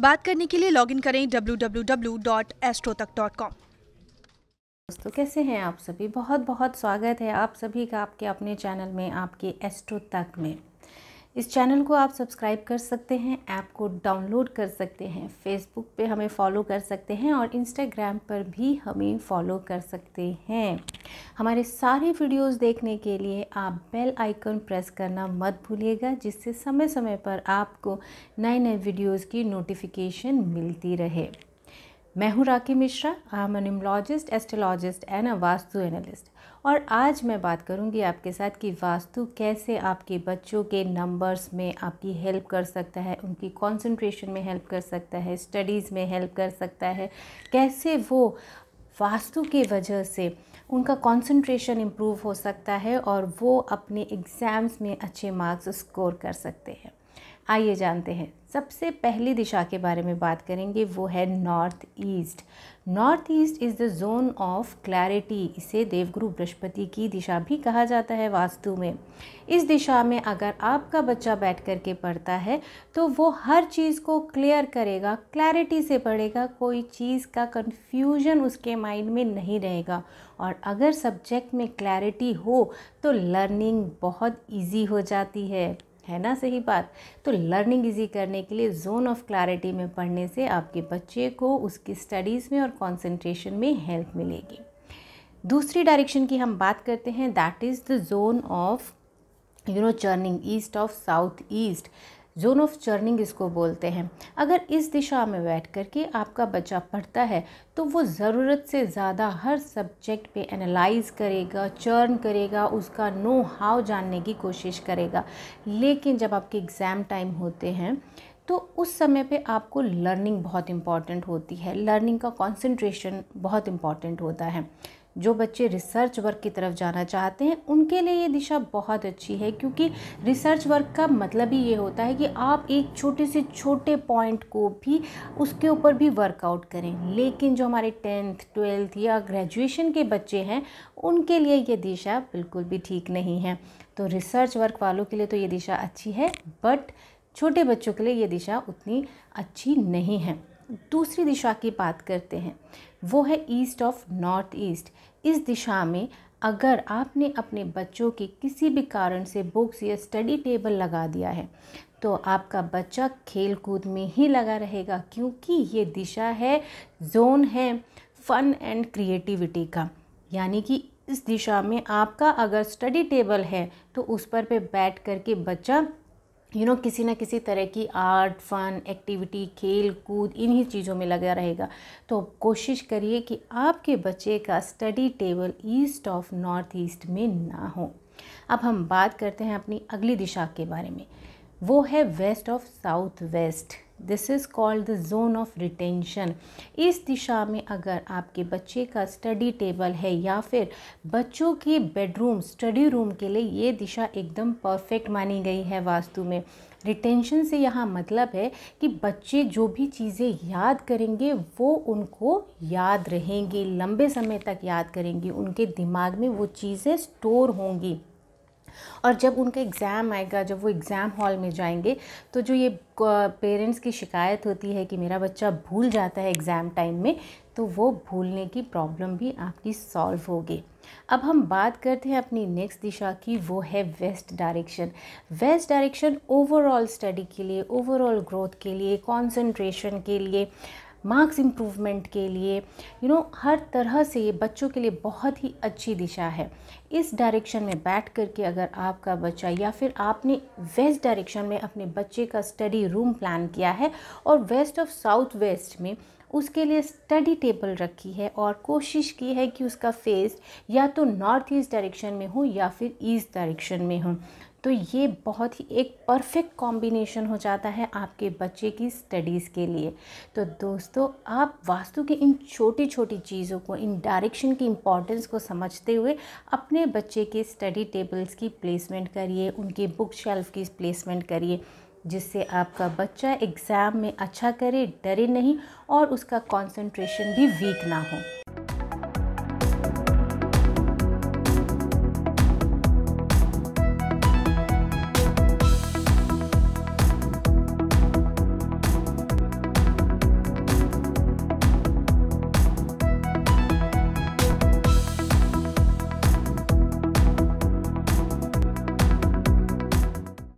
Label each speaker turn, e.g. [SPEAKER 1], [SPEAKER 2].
[SPEAKER 1] बात करने के लिए लॉगिन करें www.astrotak.com।
[SPEAKER 2] दोस्तों कैसे हैं आप सभी। बहुत बहुत स्वागत है आप सभी का आपके अपने चैनल में, आपके एस्ट्रो तक में। इस चैनल को आप सब्सक्राइब कर सकते हैं, ऐप को डाउनलोड कर सकते हैं, फेसबुक पे हमें फॉलो कर सकते हैं और इंस्टाग्राम पर भी हमें फॉलो कर सकते हैं। हमारे सारे वीडियोस देखने के लिए आप बेल आइकन प्रेस करना मत भूलिएगा, जिससे समय समय पर आपको नए नए वीडियोस की नोटिफिकेशन मिलती रहे। मैं हूँ Rakhi Mishra, I am an numerologist, astrologist and a vastu analyst. और आज मैं बात करूँगी आपके साथ कि वास्तु कैसे आपके बच्चों के नंबर्स में आपकी हेल्प कर सकता है, उनकी कंसंट्रेशन में हेल्प कर सकता है, स्टडीज़ में हेल्प कर सकता है, कैसे वो वास्तु के वजह से उनका कंसंट्रेशन इम्प्रूव हो सकता है और वो अपने एग्ज़ाम्स में अच्छे मार्क्स स्कोर कर सकते हैं। आइए जानते हैं। सबसे पहली दिशा के बारे में बात करेंगे, वो है north east. North east is the zone of clarity. इसे देवगुरु बृहस्पति की दिशा भी कहा जाता है वास्तु में। इस दिशा में अगर आपका बच्चा बैठ कर के पढ़ता है तो वो हर चीज़ को क्लियर करेगा, क्लैरिटी से पढ़ेगा, कोई चीज़ का कन्फ्यूजन उसके माइंड में नहीं रहेगा। और अगर सब्जेक्ट में क्लैरिटी हो तो लर्निंग बहुत ईजी हो जाती है ना, सही बात। तो लर्निंग इजी करने के लिए जोन ऑफ क्लैरिटी में पढ़ने से आपके बच्चे को उसकी स्टडीज़ में और कंसंट्रेशन में हेल्प मिलेगी। दूसरी डायरेक्शन की हम बात करते हैं, that is the zone of churning, east of south east. Zone of churning इसको बोलते हैं। अगर इस दिशा में बैठ कर के आपका बच्चा पढ़ता है तो वो ज़रूरत से ज़्यादा हर सब्जेक्ट पे एनालाइज करेगा, चर्न करेगा, उसका नो हाउ जानने की कोशिश करेगा। लेकिन जब आपके एग्ज़ाम टाइम होते हैं तो उस समय पे आपको लर्निंग बहुत इम्पॉर्टेंट होती है, लर्निंग का कंसंट्रेशन बहुत इम्पॉर्टेंट होता है। जो बच्चे रिसर्च वर्क की तरफ जाना चाहते हैं उनके लिए ये दिशा बहुत अच्छी है, क्योंकि रिसर्च वर्क का मतलब ही ये होता है कि आप एक छोटे से छोटे पॉइंट को भी उसके ऊपर भी वर्कआउट करें। लेकिन जो हमारे 10th 12th या ग्रेजुएशन के बच्चे हैं उनके लिए ये दिशा बिल्कुल भी ठीक नहीं है। तो रिसर्च वर्क वालों के लिए तो ये दिशा अच्छी है, बट छोटे बच्चों के लिए ये दिशा उतनी अच्छी नहीं है। दूसरी दिशा की बात करते हैं, वो है ईस्ट ऑफ नॉर्थ ईस्ट। इस दिशा में अगर आपने अपने बच्चों के किसी भी कारण से बुक्स या स्टडी टेबल लगा दिया है तो आपका बच्चा खेल कूद में ही लगा रहेगा, क्योंकि ये दिशा है, जोन है फन एंड क्रिएटिविटी का। यानी कि इस दिशा में आपका अगर स्टडी टेबल है तो उस पर बैठ कर के बच्चा किसी न किसी तरह की आर्ट, फन, एक्टिविटी, खेल कूद इन्हीं चीज़ों में लगा रहेगा। तो कोशिश करिए कि आपके बच्चे का study table east of north east में ना हो। अब हम बात करते हैं अपनी अगली दिशा के बारे में, वो है west of south west. This is called the zone of retention. इस दिशा में अगर आपके बच्चे का स्टडी टेबल है या फिर बच्चों के बेडरूम, स्टडी रूम के लिए ये दिशा एकदम परफेक्ट मानी गई है वास्तु में। रिटेंशन से यहाँ मतलब है कि बच्चे जो भी चीज़ें याद करेंगे वो उनको याद रहेंगी, लंबे समय तक याद करेंगी, उनके दिमाग में वो चीज़ें स्टोर होंगी। और जब उनका एग्ज़ाम आएगा, जब वो एग्ज़ाम हॉल में जाएंगे तो जो ये पेरेंट्स की शिकायत होती है कि मेरा बच्चा भूल जाता है एग्ज़ाम टाइम में, तो वो भूलने की प्रॉब्लम भी आपकी सॉल्व होगी। अब हम बात करते हैं अपनी नेक्स्ट दिशा की, वो है west direction. West direction overall study के लिए, ओवरऑल ग्रोथ के लिए, कंसंट्रेशन के लिए, मार्क्स इम्प्रूवमेंट के लिए, हर तरह से ये बच्चों के लिए बहुत ही अच्छी दिशा है। इस डायरेक्शन में बैठ कर के अगर आपका बच्चा या फिर आपने वेस्ट डायरेक्शन में अपने बच्चे का स्टडी रूम प्लान किया है और वेस्ट ऑफ साउथ वेस्ट में उसके लिए स्टडी टेबल रखी है और कोशिश की है कि उसका फेस या तो नॉर्थ ईस्ट डायरेक्शन में हो या फिर ईस्ट डायरेक्शन में हो, तो ये बहुत ही एक परफेक्ट कॉम्बिनेशन हो जाता है आपके बच्चे की स्टडीज़ के लिए। तो दोस्तों, आप वास्तु की इन छोटी छोटी चीज़ों को, इन डायरेक्शन की इम्पॉर्टेंस को समझते हुए अपने बच्चे के स्टडी टेबल्स की प्लेसमेंट करिए, उनके बुक शेल्फ की प्लेसमेंट करिए, जिससे आपका बच्चा एग्ज़ाम में अच्छा करे, डरे नहीं और उसका कंसंट्रेशन भी वीक ना हो।